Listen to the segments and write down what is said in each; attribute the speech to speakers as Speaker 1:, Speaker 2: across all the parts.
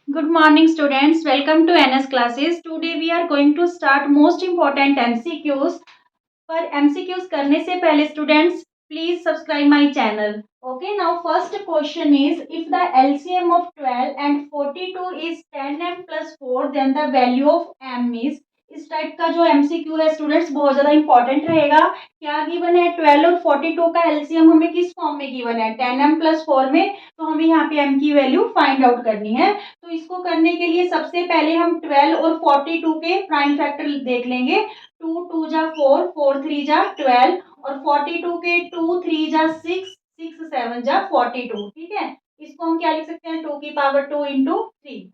Speaker 1: Good morning students, welcome to NS classes. Today we are going to start most important MCQs. पर MCQs करने से पहले students please subscribe my channel. Okay, now first question is if the LCM of 12 and 42 is 10m plus 4 then the value of m is. इस type का जो MCQ है students बहुत ज्यादा इंपॉर्टेंट रहेगा. क्या गिवन है 12 और 42 का एलसीएम हमें किस फॉर्म में गिवन है 10m प्लस 4 में. तो हमें यहाँ पे m की वैल्यू फाइंड आउट करनी है. तो इसको करने के लिए सबसे पहले हम 12 और 42 के प्राइम फैक्टर देख लेंगे. 2 2 जा 4 4 3 जा 12 और 42 के 2 3 जा 6 6 7 जा 42. ठीक है, इसको हम क्या लिख सकते हैं 2 की पावर 2 इंटू 3.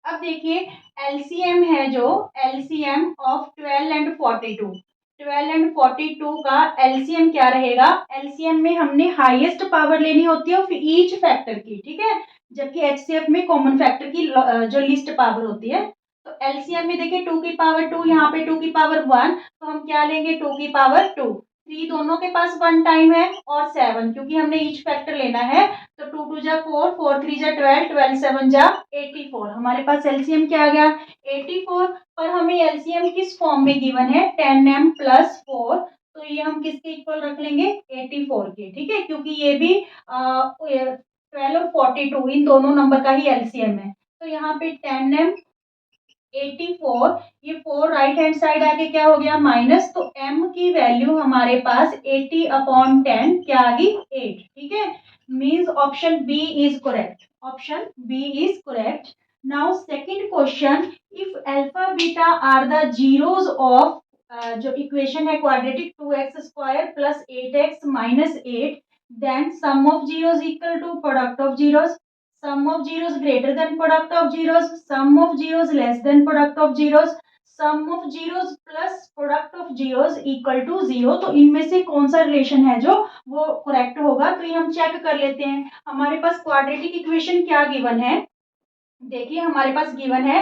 Speaker 1: अब देखिए एलसीएम है जो एलसीएम ऑफ 12 एंड 42. 12 एंड 42 का एलसीएम क्या रहेगा. एलसीएम में हमने हाईएस्ट पावर लेनी होती है फिर ईच फैक्टर की. ठीक है, जबकि एचसीएफ में कॉमन फैक्टर की जो लिस्ट पावर होती है. तो एलसीएम में देखिए 2 की पावर 2, यहाँ पे 2 की पावर 1, तो हम क्या लेंगे 2 की पावर 2. 3 दोनों के पास 1 टाइम है और 7 क्योंकि हमने ईच फैक्टर लेना है. तो 2 2 जा 4 4 3 जा 12 12 7 जा 84. हमारे पास एलसीएम क्या आ गया 84. पर हमें एलसीएम किस फॉर्म में गिवन है 10m प्लस 4. तो ये हम किसके इक्वल रख लेंगे 84 के. ठीक है, क्योंकि ये भी 12 और 42 इन दोनों नंबर का ही एलसीएम है. तो यहाँ पे 10m 84, ये 4 राइट हैंड साइड आके क्या हो गया माइनस. तो m की वैल्यू हमारे पास 80/10 क्या आ गई 8. ठीक है, means option B is correct. Option B is correct. Now second question, if alpha beta are the zeros of जो इक्वेशन है quadratic 2x square plus 8x minus 8, then sum of zeros equal to product of zeros. Sum of zeros greater than product of zeros, sum of zeros less than product of zeros, sum of zeros plus product of zeros equal to 0. तो इनमें से कौन सा relation है जो वो correct होगा. तो ये हम चेक कर लेते हैं. हमारे पास क्वाड्रेटिक इक्वेशन क्या गिवन है. देखिए हमारे पास गिवन है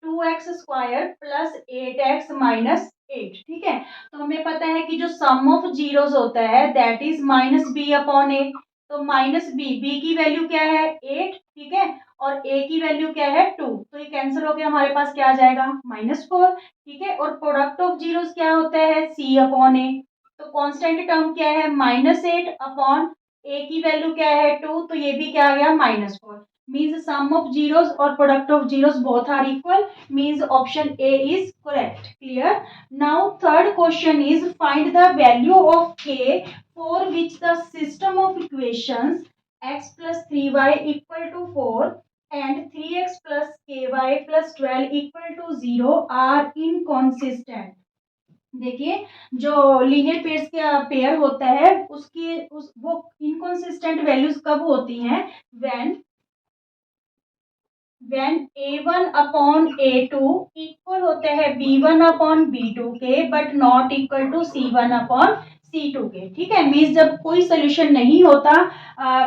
Speaker 1: 2x square plus 8x minus 8. ठीक है, तो हमें पता है कि जो सम ऑफ जीरोस होता है that is minus b upon a. तो माइनस बी की वैल्यू क्या है 8. ठीक है, और a की वैल्यू क्या है 2. तो ये कैंसिल होकर हमारे पास क्या आ जाएगा -4. ठीक है, और प्रोडक्ट ऑफ जीरोस क्या होता है c अपॉन ए. तो कांस्टेंट टर्म क्या है -8 अपॉन a की वैल्यू क्या है 2. तो ये भी क्या आ गया -4. means sum of zeros or product of zeros both are equal, means option A is correct. Clear. Now third question is find the value of k for which the system of equations x plus 3y equal to 4 and 3x plus ky plus 12 equal to 0 are inconsistent. देखिए जो linear pairs का pair होता है उसकी वो inconsistent values कब होती हैं when a1 upon a2 equal होते हैं b1 अपॉन b2 के but not equal to c1 upon c2 के. ठीक है, मीन्स जब कोई सोल्यूशन नहीं होता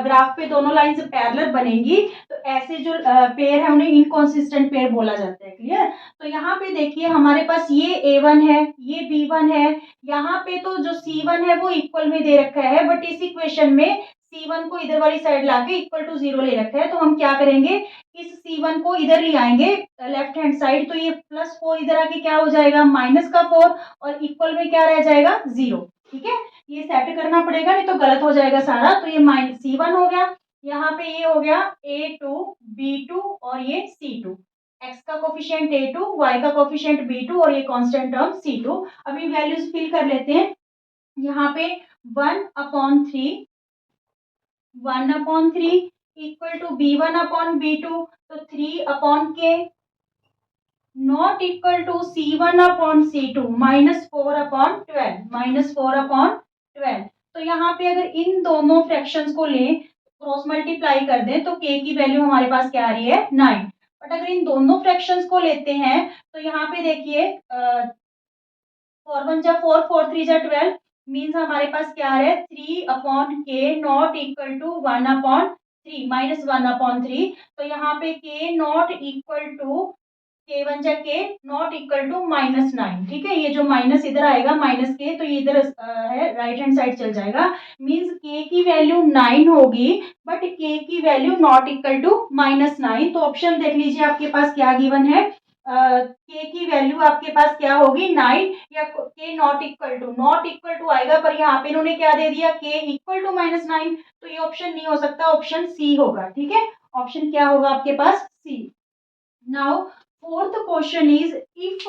Speaker 1: ग्राफ पे दोनों लाइंस पैरेलल बनेंगी तो ऐसे जो पेयर है उन्हें इनकॉन्सिस्टेंट पेयर बोला जाता है. क्लियर. तो यहाँ पे देखिए हमारे पास ये a1 है ये b1 है. यहाँ पे तो जो c1 है वो इक्वल में दे रखा है बट इस इक्वेशन में c1 को इधर वाली साइड लाके इक्वल टू 0 ले रखा है. तो हम क्या करेंगे इस C1 को इधर ले आएंगे लेफ्ट हैंड साइड. तो ये +4 इधर आके क्या हो जाएगा -4 और इक्वल में क्या रह जाएगा 0. ठीक है, ये सेट करना पड़ेगा नहीं तो गलत हो जाएगा सारा. तो ये C1 हो गया, यहाँ पे ये हो गया A2 B2 और ये C2. x का कोफिशिएंट A2 y का कोफिशिएंट B2 और ये कांस्टेंट टर्म C2. अभी वैल्यूज फिल कर लेते हैं. यहाँ पे 1/3 equal to b1 upon b2. तो 3 अपॉन के not equal to c1 upon c2 -4/12. तो यहाँ पे अगर इन दोनों फ्रैक्शंस को लें क्रॉस मल्टीप्लाई कर दें तो k की वैल्यू हमारे पास क्या आ रही है 9. बट अगर इन दोनों फ्रैक्शंस को लेते हैं तो यहाँ पे देखिए 4 1 जा 4 4 3 जा 12 मीन्स हमारे पास क्या आ रहा है 3/k नॉट इक्वल टू 1/3 -1/3. तो यहाँ पे k not equal to k1 जा k नॉट इक्वल टू -9. ठीक है, ये जो माइनस इधर आएगा -k तो ये इधर है राइट हैंड साइड चल जाएगा. मीन्स k की वैल्यू 9 होगी बट k की वैल्यू नॉट इक्वल टू -9। तो ऑप्शन देख लीजिए आपके पास क्या गिवन है। k की वैल्यू आपके पास क्या होगी 9 या k नॉट इक्वल टू आएगा, पर यहाँ पे इन्होंने क्या दे दिया k इक्वल टू -9, तो ये ऑप्शन नहीं हो सकता, ऑप्शन सी होगा। ठीक है, ऑप्शन क्या होगा आपके पास c. Now fourth question is if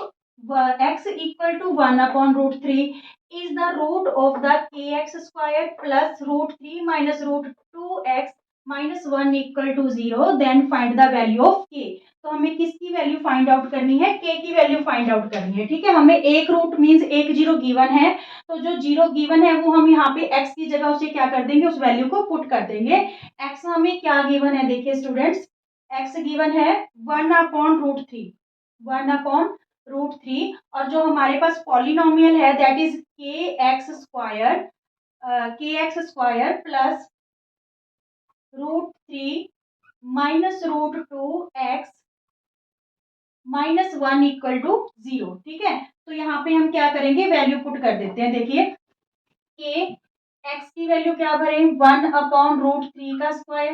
Speaker 1: x equal to 1/√3 is the root of the kx square plus √3 minus √2x minus 1 equal to 0, then find the value of k। तो हमें किसकी वैल्यू फाइंड आउट करनी है, k की value find out करनी है। ठीक है, हमें एक रूट मींस एक जीरो गिवन है, तो जो जीरो गिवन है वो हम यहाँ पे x की जगह उसे क्या कर देंगे, उस वैल्यू को पुट कर देंगे। x हमें क्या गिवन है, देखिए स्टूडेंट्स, x गिवन है 1/√3, 1/√3, और जो हमारे पास पॉलिनोमियल है that is K X square plus √3 minus √2x -1 equal to 0। ठीक है, तो यहाँ पे हम क्या करेंगे, वैल्यू पुट कर देते हैं। देखिए के एक्स की वैल्यू क्या भरें, 1/√3 का स्क्वायर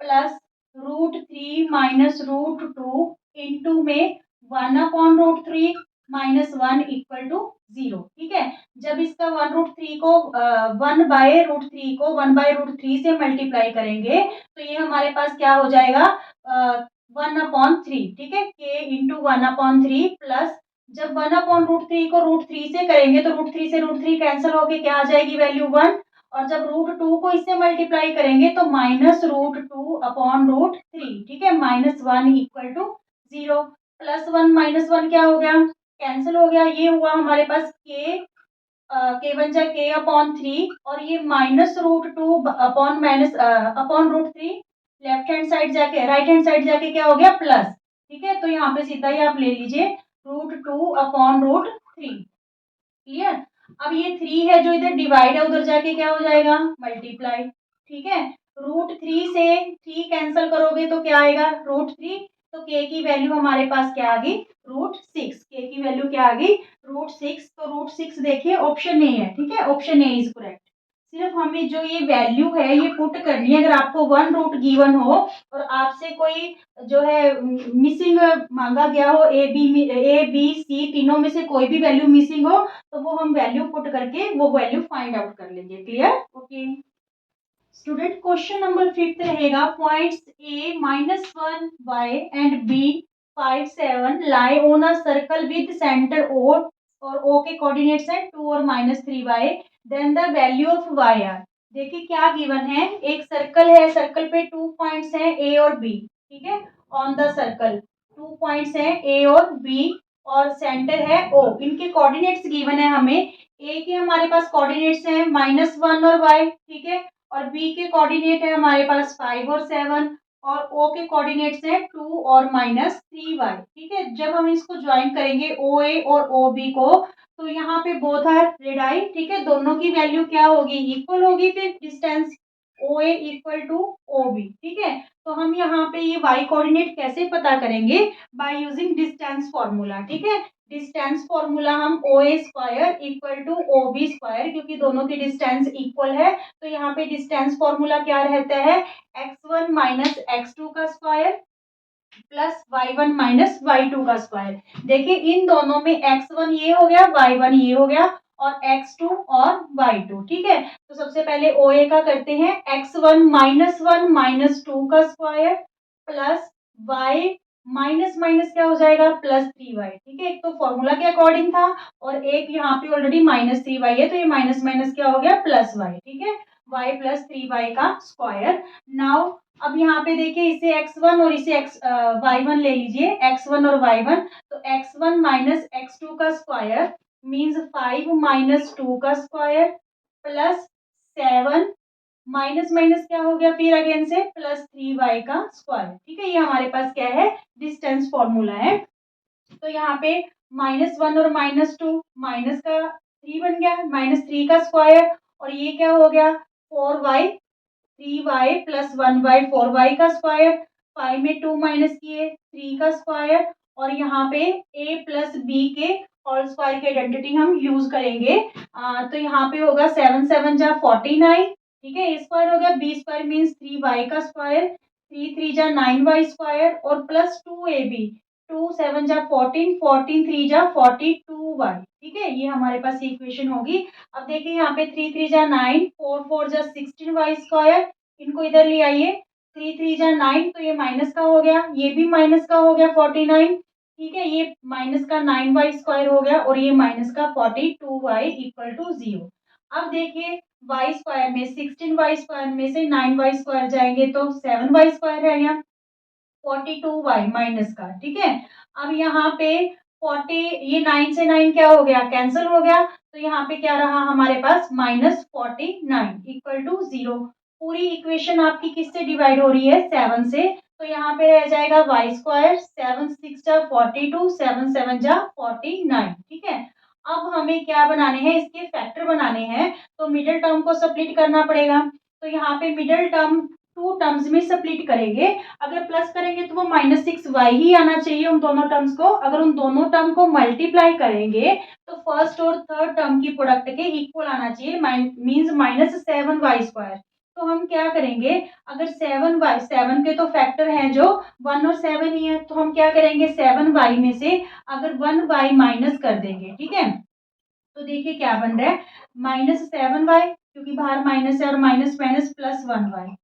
Speaker 1: प्लस √3 माइनस √2 इंटू में 1/√3 -1 इक्वल टू 0। ठीक है, जब इसका 1/√3 को 1/√3 से मल्टीप्लाई करेंगे तो ये हमारे पास क्या हो जाएगा 1/3। ठीक है, k इंटू 1/3 प्लस जब 1/√3 को √3 से करेंगे तो √3 से √3 कैंसिल होके क्या आ जाएगी वैल्यू 1, और जब √2 को इससे मल्टीप्लाई करेंगे तो -√2/√3। ठीक है, -1 इक्वल टू 0, +1 -1 क्या हो गया, कैंसिल हो गया। ये हुआ हमारे पास k बन जाए k/3, और ये -√2/√3 लेफ्ट हैंड साइड जाके राइट हैंड साइड जाके क्या हो गया प्लस। ठीक है, तो यहाँ पे सीधा ही आप ले लीजिए √2/√3। क्लियर। अब ये 3 है जो इधर डिवाइड है, उधर जाके क्या हो जाएगा मल्टीप्लाई। ठीक है, √3 से 3 कैंसिल करोगे तो क्या आएगा √3, तो k की वैल्यू हमारे पास क्या आ गई √6, k की वैल्यू क्या आ गई √6। तो √6 देखिए ऑप्शन ए है। ठीक है, ऑप्शन ए इज करेक्ट। सिर्फ हमें जो ये वैल्यू है ये पुट करनी है। अगर आपको 1 रूट गिवन हो और आपसे कोई जो है मिसिंग मांगा गया हो, ए बी सी तीनों में से कोई भी वैल्यू मिसिंग हो, तो वो हम वैल्यू पुट करके वो वैल्यू फाइंड आउट कर लेंगे। Clear. Okay student, question number 5 रहेगा points a -1 y and b 5 7 lie on a circle with centre o, और o के कोऑर्डिनेट्स हैं 2 और -3y, then the value of y are. देखिए क्या गिवन है, एक सर्कल है, सर्कल पे 2 पॉइंट्स हैं a और b। ठीक है, ऑन द सर्कल 2 पॉइंट्स हैं a और b और सेंटर है o। इनके कोऑर्डिनेट्स गिवन है हमें। a के हमारे पास कोऑर्डिनेट्स हैं -1 और y। ठीक है, और b के कोऑर्डिनेट है हमारे पास 5 और 7, और o के कोऑर्डिनेट्स हैं 2 और -3y। ठीक है, जब हम इसको ज्वाइन करेंगे OA और OB को, तो यहाँ पे बोथ आर रेडाई। ठीक है, दोनों की वैल्यू क्या होगी इक्वल होगी, फिर distance OA equal to OB। ठीक है, तो हम यहाँ पे ये y कोऑर्डिनेट कैसे पता करेंगे, बाय यूजिंग डिस्टेंस फॉर्मूला। ठीक है, डिस्टेंस फॉर्मूला हम OA square equal to OB square, क्योंकि दोनों की डिस्टेंस इक्वल है, तो यहाँ पे डिस्टेंस फॉर्मूला क्या रहता है x1 माइनस x2 का square plus y1 minus y2 का स्क्वायर। देखिए इन दोनों में x1 ये हो गया, y1 ये हो गया, और x2 और y2। ठीक है, तो सबसे पहले OA का करते हैं, x1 -1 -2 का square plus y minus minus क्या हो जाएगा +3y। ठीक है, एक तो फॉर्मूला के अकॉर्डिंग था और एक यहाँ पे ऑलरेडी -3y है, तो ये माइनस माइनस क्या हो गया +y। ठीक है, y +3y का स्क्वायर। नाउ अब यहाँ पे देखिए इसे x1 और इसे y1 ले लीजिए, x1 और y1, तो x1 माइनस x2 का स्क्वायर मीन्स 5 -2 का स्क्वायर प्लस 7 माइनस माइनस क्या हो गया फिर अगेन से +3y का स्क्वायर। ठीक है, ये हमारे पास क्या है डिस्टेंस फॉर्मूला है। तो यहाँ पे -1 और -2 माइनस का 3 बन गया, -3 का स्क्वायर, और ये क्या हो गया 4y, 3y plus 1y 4y का स्क्वायर, 5 में 2 माइनस किए 3 का स्क्वायर, और यहाँ पे a प्लस b के होल स्क्वायर की आइडेंटिटी हम यूज करेंगे। तो यहाँ पे होगा 7 7 जा 49 ठीक है, ए स्क्वायर हो गया, बी स्क्वायर मीन्स 3y का स्क्वायर, 3 3 जा 9y स्क्वायर और प्लस 2ab, 2 7 जा 14, 14 3 जा 42y। ठीक है, ये हमारे पास इक्वेशन होगी। अब देखिए यहाँ पे 3 3 जा 9, 4 4 जा 16y स्क्वायर, इनको इधर ले आइए, 3 3 जा 9 तो ये माइनस का हो गया, ये भी माइनस का हो गया 49। ठीक है, ये माइनस का 9y स्क्वायर हो गया और ये माइनस का 42y इक्वल टू 0। अब देखिए वाई स्क्वायर में 16y स्क्वायर में से 9y स्क्वायर जाएंगे तो 7y स्क्वायर है यहाँ, 42y माइनस का। ठीक है, अब यहाँ पे 40, ये 9 से 9 क्या हो गया, कैंसिल हो गया, तो यहाँ पे क्या रहा हमारे पास -49 इक्वल टू 0। पूरी इक्वेशन आपकी किससे डिवाइड हो रही है, 7 से, तो यहाँ पे रह जाएगा वाई स्क्वायर, 7 6 जा 42, 7 7 जा 49। ठीक है, अब हमें क्या बनाने हैं, इसके फैक्टर बनाने हैं, तो मिडिल टर्म को स्प्लिट करना पड़ेगा। तो यहाँ पे मिडिल टर्म टू टर्म्स में स्प्लिट करेंगे, अगर प्लस करेंगे तो वो -6y ही आना चाहिए उन दोनों टर्म्स को। अगर उन दोनों टर्म को मल्टीप्लाई करेंगे तो फर्स्ट और थर्ड टर्म की प्रोडक्ट के इक्वल आना चाहिए, मींस -7y स्क्वायर। तो हम क्या करेंगे, अगर 7y, 7 के तो फैक्टर हैं जो 1 और 7 ही है, तो हम क्या करेंगे 7y में से अगर 1y माइनस कर देंगे। ठीक है, तो देखिए क्या बन रहा है, -7y, क्योंकि बाहर माइनस है, और minus minus plus 1y,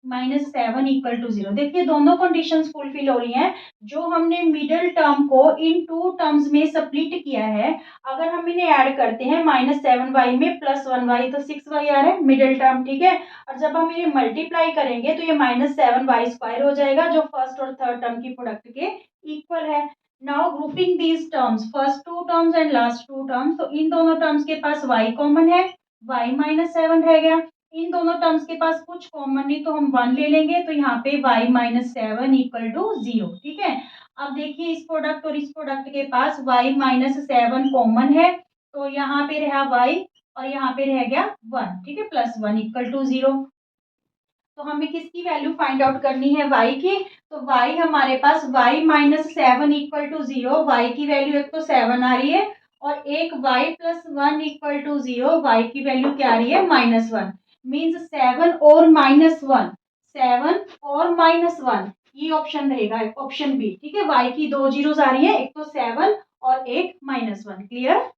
Speaker 1: -7 equal to 0। देखिए दोनों कंडीशंस फुलफिल हो रही हैं। जो हमने मिडिल टर्म को इन टू टर्म्स में स्प्लिट किया है, अगर हम इन्हें ऐड करते हैं -7y में +1y तो 6y आ रहा है मिडिल टर्म। ठीक है, और जब हम इन्हें मल्टीप्लाई करेंगे तो ये -7y स्क्वायर हो जाएगा, जो फर्स्ट और थर्ड टर्म की प्रोडक्ट के इक्वल है। Now grouping these terms, first two terms and last two terms, तो इन दोनों टर्म्स के पास y कॉमन है, y -7 रह गया। इन दोनों टर्म्स के पास कुछ कॉमन नहीं तो हम 1 ले लेंगे, तो यहाँ पे y-7 इक्वल टू 0। ठीक है, अब देखिए इस प्रोडक्ट और इस प्रोडक्ट के पास y-7 कॉमन है, तो यहाँ पे रहा y और यहाँ पे रह गया 1। ठीक है, +1 इक्वल टू 0। तो हमें किसकी वैल्यू फाइंड आउट करनी है, y की। तो y हमारे पास y-7 इक्वल टू 0, y की वैल्यू एक तो 7 आ रही है, और एक y+1 इक्वल टू 0, y की वैल्यू क्या आ रही है, -1। मीन्स 7 और -1, 7 और -1, ये ऑप्शन रहेगा, ऑप्शन बी। ठीक है, y की दो जीरोस आ रही है, एक तो 7 और एक -1। क्लियर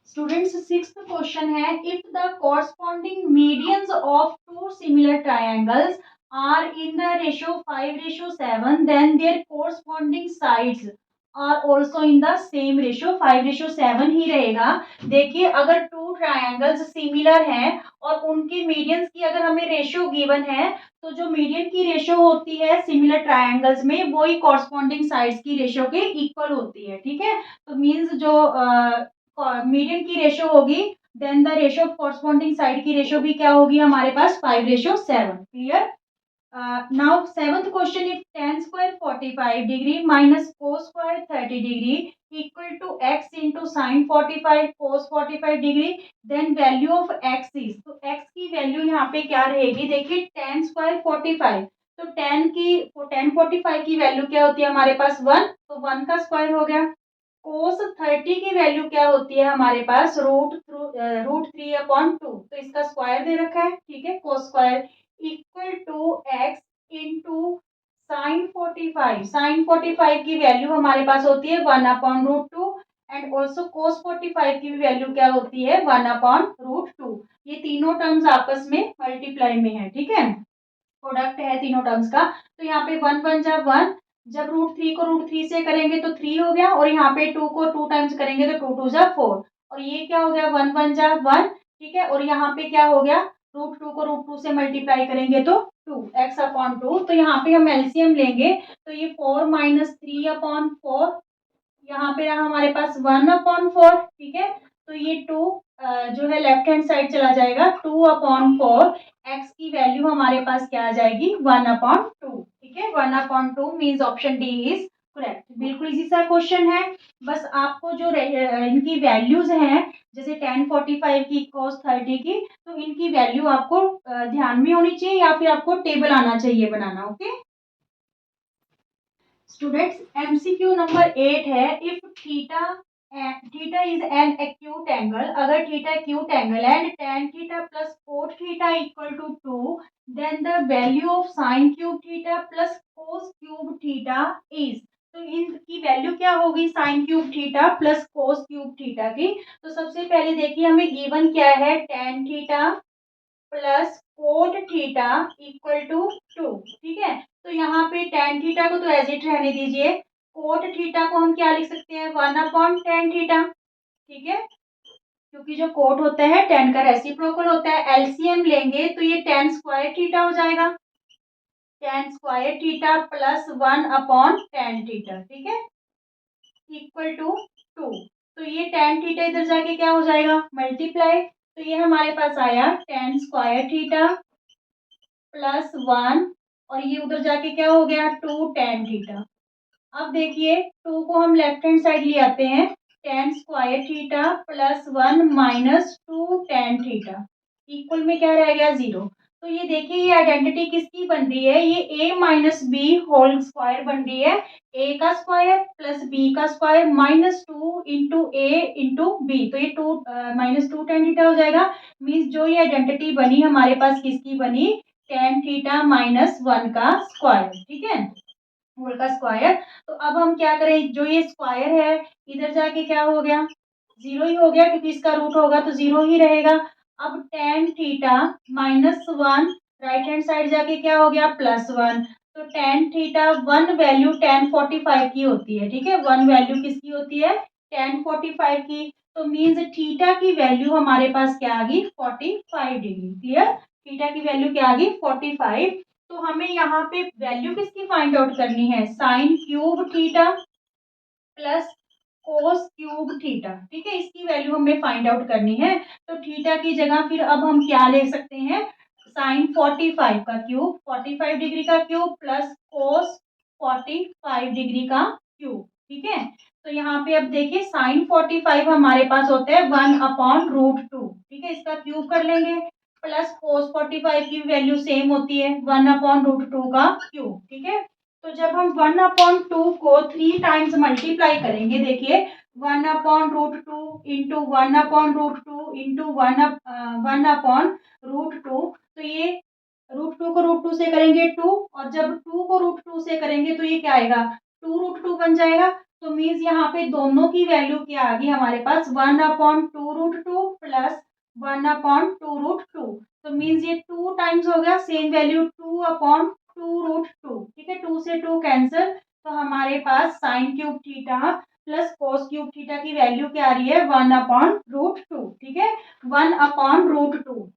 Speaker 1: स्टूडेंट्स, सिक्स्थ क्वेश्चन है, if the corresponding medians of two similar triangles are in the ratio 5:7, then their corresponding sides are also in the same ratio, 5:7 ही रहेगा। देखिए अगर टू ट्रायंगल्स सिमिलर हैं और उनके मीडियंस की अगर हमें रेशियो गिवन है, तो जो मीडियन की रेशियो होती है सिमिलर ट्रायंगल्स में, वो ही कॉरस्पॉन्डिंग साइड्स की रेशियो के इक्वल होती है। ठीक है, तो मीन्स जो मीडियन की रेशियो होगी, then the ratio of corresponding side की रेशियो भी क्या होगी हमारे पास, 5:7। Clear now seventh question, if tan square 45 degree minus cos square 30 degree equal to x into sine 45 cos 45 degree, then value of x is, तो x की वैल्यू यहाँ पे क्या रहेगी, देखिए tan स्क्वायर 45, तो tan 45 की वैल्यू क्या होती है हमारे पास 1, तो 1 का स्क्वायर हो गया। कोस 30 की वैल्यू क्या होती है हमारे पास, √3/2, तो इसका स्क्वायर दे रखा है। ठीक है, cos square equal to X into sine 45 की वैल्यू हमारे पास होती है 1/√2, एंड ऑल्सो कोस 45 की वैल्यू क्या होती है 1/√2। ये तीनों टर्म्स आपस में मल्टीप्लाई में है। ठीक है, प्रोडक्ट है तीनों टर्म्स का, तो यहाँ पे 1 1 जा 1, जब √3 को √3 से करेंगे तो 3 हो गया, और यहाँ पे 2 को 2 टाइम्स करेंगे तो 2 2 जा 4, और ये क्या हो गया 1 1 जा 1। ठीक है, और यहाँ पे क्या हो गया, √2 को √2 से मल्टीप्लाई करेंगे तो 2x/2, तो यहाँ पे हम एलसीएम लेंगे, तो ये 4 - 3/4, यहाँ पे रहा हमारे पास 1/4। ठीक है, तो ये 2 जो है लेफ्ट हैंड साइड चला जाएगा, 2/4, एक्स की वैल्यू हमारे पास क्या आ जाएगी 1/2। ठीक है, 1/2 means option D is correct. बिल्कुल इजी सा क्वेश्चन है, बस आपको जो इनकी वैल्यूज हैं, जैसे tan 45 की cos 30 की, तो इनकी वैल्यू आपको ध्यान में होनी चाहिए, या फिर आपको टेबल आना चाहिए बनाना। ओके स्टूडेंट्स, एमसीक्यू नंबर 8 है, if theta theta is an acute angle, अगर theta acute angle and tan theta plus cot theta equal to 2, then the value of sin cube theta plus cos cube theta is, तो इनकी value क्या होगी sin cube theta plus cos cube theta की। तो सबसे पहले देखिए हमें गिवन क्या है, tan theta plus cot theta equal to 2, ठीक है। तो यहाँ पे tan थीटा को तो एज इट रहने दीजिए, कोट थीटा को हम क्या लिख सकते हैं, 1/tan थीटा, ठीक है, क्योंकि जो कोट होता है tan का रेसिप्रोकल होता है, एलसीएम लेंगे तो ये tan स्क्वायर थीटा हो जाएगा, tan square theta plus 1/tan theta, ठीक है, इक्वल टू 2। तो ये tan थीटा इधर जाके क्या हो जाएगा, मल्टीप्लाई, तो ये हमारे पास आया tan स्क्वायर थीटा प्लस 1, और ये उधर जाके क्या हो गया, 2 tan थीटा। अब देखिए 2 को हम लेफ्ट हैंड साइड ले आते हैं, tan square theta plus 1 minus 2 tan theta equal में क्या रह गया, 0। तो ये देखिए ये आइडेंटिटी किसकी बन रही है, ये a minus B whole square बन रही है, a का स्क्वायर प्लस b का square minus 2 into A into B, तो ये 2 माइनस 2 tan थीटा हो जाएगा। मीन्स जो ये आइडेंटिटी बनी हमारे पास किसकी बनी, tan थीटा माइनस 1 का स्क्वायर, ठीक है, होल का स्क्वायर। तो अब हम क्या करें, जो ये स्क्वायर है इधर जाके क्या हो गया, 0 ही हो गया, क्योंकि इसका रूट होगा तो 0 ही रहेगा। अब tan theta minus 1 right hand side जाके क्या हो गया, प्लस 1। तो tan थीटा 1 वैल्यू tan 45 की होती है, ठीक है, 1 वैल्यू किसकी होती है, tan 45 की। तो मीन्स थीटा की वैल्यू हमारे पास क्या आ गई, 45 डिग्री, क्लियर, थीटा की वैल्यू क्या आ गई, 45। तो हमें यहाँ पे वैल्यू किसकी फाइंड आउट करनी है, sign cube theta plus cos cube theta, ठीक है, इसकी वैल्यू हमें फाइंड आउट करनी है। तो थीटा की जगह फिर अब हम क्या ले सकते हैं, साइन 45 का क्यूब, 45 डिग्री का क्यूब प्लस कोस 45 डिग्री का क्यूब, ठीक है। तो यहाँ पे अब देखिए साइन 45 हमारे पास होता है 1/√2, ठीक है, इसका क्यूब कर लेंगे, प्लस कोस 45 की वैल्यू सेम होती है 1/√2 का क्यूब, ठीक है। तो जब हम 1/2 को 3 टाइम्स मल्टीप्लाई करेंगे, देखिए 1/√2 इंटू 1/√2 इंटू 1/√2, तो ये √2 को √2 से करेंगे 2, और जब 2 को √2 से करेंगे तो ये क्या आएगा, 2√2 बन जाएगा। तो मीन्स यहाँ पे दोनों की वैल्यू क्या आ गई हमारे पास, 1/2√2 प्लस 1/2√2। तो मीन्स ये 2 टाइम्स हो गया, सेम वैल्यू 2/2√2, ठीक है, 2 से 2 कैंसिल। तो हमारे पास sine cube theta plus cos cube theta की वैल्यू क्या आ रही है, 1/√2, ठीक है, 1/√2।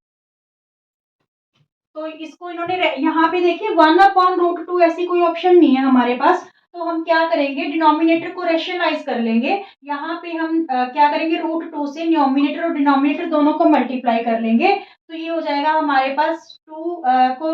Speaker 1: तो इसको इन्होंने यहाँ पे देखिए 1/√2 ऐसी कोई ऑप्शन नहीं है हमारे पास, तो हम क्या करेंगे, डिनोमिनेटर को रेशनलाइज कर लेंगे। यहाँ पे हम क्या करेंगे, √2 से न्यूमिनेटर और डिनोमिनेटर दोनों को मल्टीप्लाई कर लेंगे, तो ये हो जाएगा हमारे पास 2 को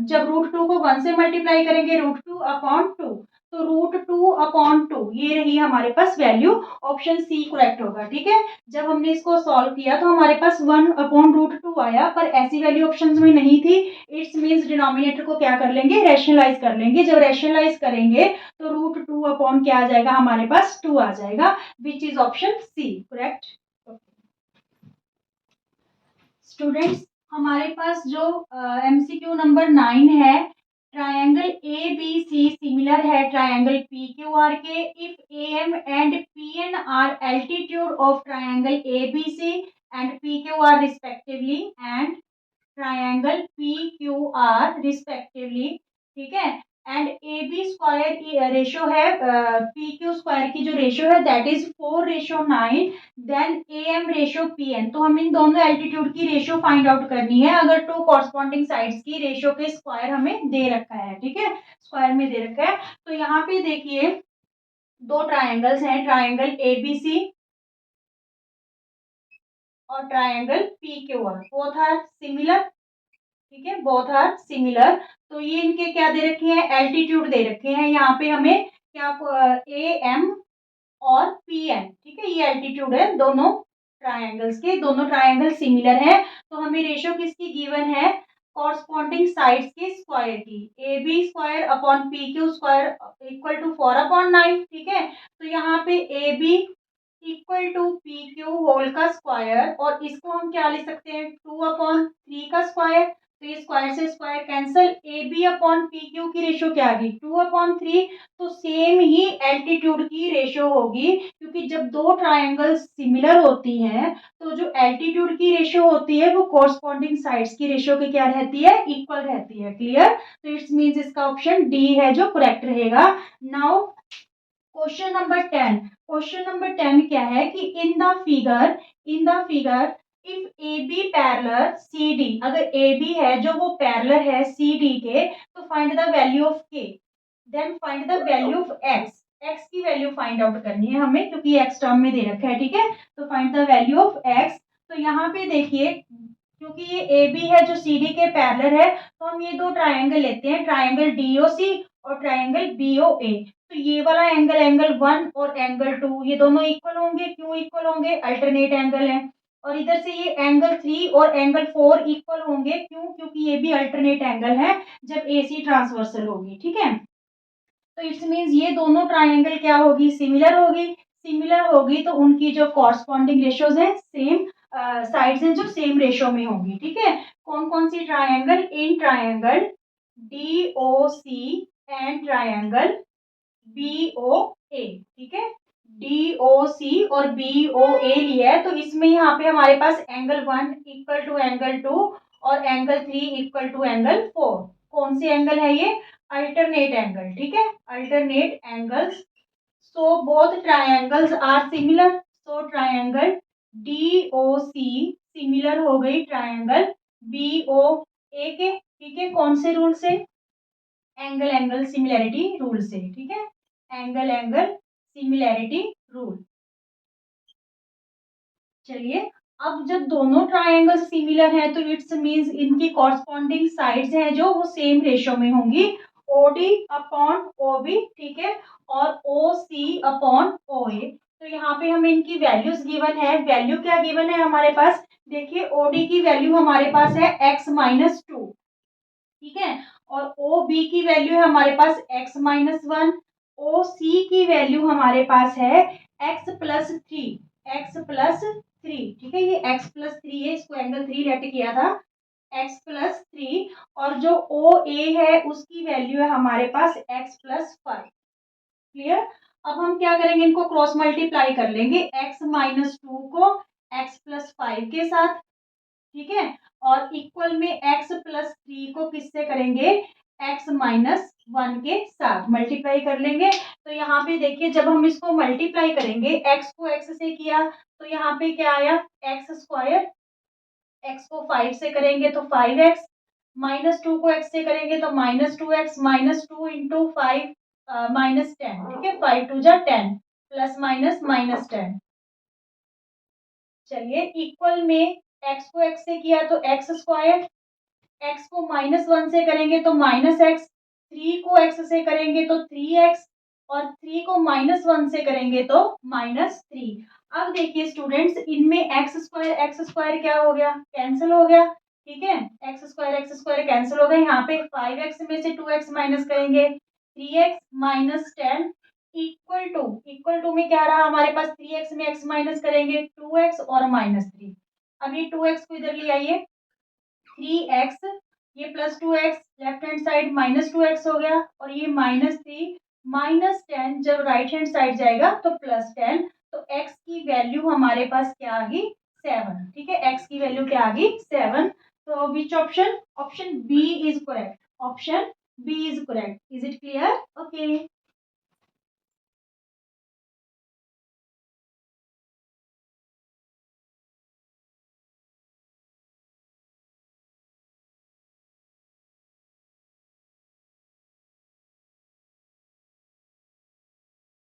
Speaker 1: जब √2 को 1 से मल्टीप्लाई करेंगे, √2/2, तो √2/2 ये रही हमारे पास वैल्यू, ऑप्शन सी करेक्ट होगा, ठीक है। जब हमने इसको सॉल्व किया तो हमारे पास 1/√2 आया, पर ऐसी वैल्यू ऑप्शंस में नहीं थी। इट्स मीन्स डिनोमिनेटर को क्या कर लेंगे, रैशनलाइज कर लेंगे। जब रैशनलाइज करेंगे तो √2 अपॉन क्या आ जाएगा हमारे पास, 2 आ जाएगा, which is option C correct. Students हमारे पास जो एमसीक्यू नंबर 9 है, triangle A B C similar है ट्रायंगल पी क्यू आर के, if A M and P N are altitude of triangle A B C and P Q R respectively, and triangle P Q R respectively, ठीक है, एंड A B square ratio है P Q square की जो ratio है that is 4:9, then A M ratio P N. तो हम इन दोनों एल्टीट्यूड की रेशो फाइंड आउट करनी है, अगर टू कॉरस्पॉन्डिंग साइड्स की रेशो के स्क्वायर हमें दे रखा है, ठीक है, स्क्वायर में दे रखा है। तो यहाँ पे देखिए दो ट्रायंगल्स हैं, ट्रायंगल ए बी सी और triangle P Q R, both are similar, ठीक है, बोथ आर सिमिलर। तो ये इनके क्या दे रखे हैं, एल्टीट्यूड दे रखे हैं, यहाँ पे हमें क्या ए एम और पी एन, ठीक है, ये एल्टीट्यूड है दोनों ट्रायंगल्स के, दोनों ट्रायंगल सिमिलर है। तो हमें रेशो किसकी गिवन है, कॉरस्पॉन्डिंग साइड्स के स्क्वायर की, A B square upon P Q square equal to 4/9, ठीक है। तो यहाँ पे A B equal to P Q whole का स्क्वायर, और इसको हम क्या लिख सकते हैं, 2/3 का स्क्वायर। तो ये स्क्वायर से square cancel, A B upon P Q की रेशियो क्या आ गई, 2/3। तो सेम ही एल्टीट्यूड की रेशियो होगी, क्योंकि जब दो ट्रायंगल सिमिलर होती हैं तो जो एल्टीट्यूड की रेशियो होती है वो कोरस्पॉन्डिंग साइड्स की रेशियो की क्या रहती है, इक्वल रहती है। क्लियर? तो इट्स मीन्स इसका ऑप्शन डी है जो करेक्ट रहेगा। Now question number 10। Question number 10 क्या है कि in the figure if A B parallel C D, अगर ए बी है जो वो पैरेलल है सी डी के, तो find the value of K, then find the value of x. X की वैल्यू फाइंड आउट करनी है हमें, क्योंकि एक्स टर्म में दे रखा है। ठीक है, तो find the value of x. तो यहाँ पे देखिए, क्योंकि ये ए बी है जो सी डी के पैरेलल है, तो हम ये दो ट्राइंगल लेते हैं, ट्राइंगल डी ओ सी और ट्राइंगल बी ओ ए। तो ये वाला एंगल, एंगल 1 और एंगल 2, ये दोनों इक्वल होंगे। क्यों इक्वल होंगे, अल्टरनेट एंगल है। और इधर से ये एंगल 3 और एंगल 4 इक्वल होंगे। क्यों, क्योंकि ये भी अल्टरनेट एंगल है जब AC ट्रांसवर्सल होगी। ठीक है, तो इट्स मीन्स ये दोनों ट्राइंगल क्या होगी, सिमिलर होगी। सिमिलर होगी तो उनकी जो कॉरस्पॉन्डिंग रेशियोज है सेम, साइड्स हैं जो सेम रेशियो में होंगी। ठीक है, कौन कौन सी triangle, in triangle DOC and triangle BOA। ठीक है, DOC और BOA लिया है, तो इसमें यहाँ पे हमारे पास एंगल 1 इक्वल टू एंगल 2 और एंगल 3 इक्वल टू एंगल 4। कौन सी एंगल है ये, अल्टरनेट एंगल। ठीक है, alternate angles. So both triangles are similar, so triangle DOC similar हो गई ट्राइंगल BOA के। ठीक है, कौन से रूल से, एंगल एंगल सिमिलैरिटी रूल से। ठीक है, एंगल एंगल सिमिलैरिटी रूल। चलिए, अब जब दोनों ट्राइंगल सिमिलर हैं तो इट्स मींस इनकी कॉरस्पॉन्डिंग साइड्स हैं जो वो सेम रेशियो में होंगी, OD अपॉन OB। ठीक है, और OC अपॉन OA। तो यहाँ पे हमें इनकी वैल्यूज गिवन है। वैल्यू क्या गिवन है हमारे पास, देखिए OD की वैल्यू हमारे पास है x-2। ठीक है, और ओ बी की वैल्यू है हमारे पास x-1। ओ सी की वैल्यू हमारे पास है x+3। x+3। ठीक है, ये x+3 है, इसको एंगल 3 लेट किया था, x+3। और जो ओ ए है उसकी वैल्यू है हमारे पास x+5। क्लियर? अब हम क्या करेंगे, इनको क्रॉस मल्टीप्लाई कर लेंगे, x-2 को x+5 के साथ। ठीक है, और इक्वल में x+3 को किससे करेंगे, x-1 के साथ मल्टीप्लाई कर लेंगे। तो यहाँ पे देखिए, जब हम इसको मल्टीप्लाई करेंगे, x को x से किया तो यहाँ पे क्या आया, x²। x को 5 से करेंगे तो 5x, -2 को x से करेंगे तो -2x, -2 इंटू 5 -10। ठीक है, 5 2 जा 10, प्लस माइनस -10। चलिए, इक्वल में x को x से किया तो x², x को -1 से करेंगे तो -x, 3 को x से करेंगे तो 3x, और 3 को -1 से करेंगे तो -3। अब देखिए स्टूडेंट्स, इनमें x² क्या हो गया, कैंसिल हो गया। ठीक है, x² कैंसिल हो गया। यहाँ पे 5x में से 2x माइनस करेंगे, 3x - 10 इक्वल टू में क्या रहा हमारे पास, 3x में x माइनस करेंगे 2x और -3। अब ये 2x को इधर ले आइए, 3x, ये +2x, left hand side -2x हो गया, और ये -3 -10 जब राइट हैंड साइड जाएगा तो +10। तो x की वैल्यू हमारे पास क्या आ गई, 7। ठीक है, x की वैल्यू क्या आ गई, 7। तो which option, option B is correct. Option B is correct. Is it clear? Okay.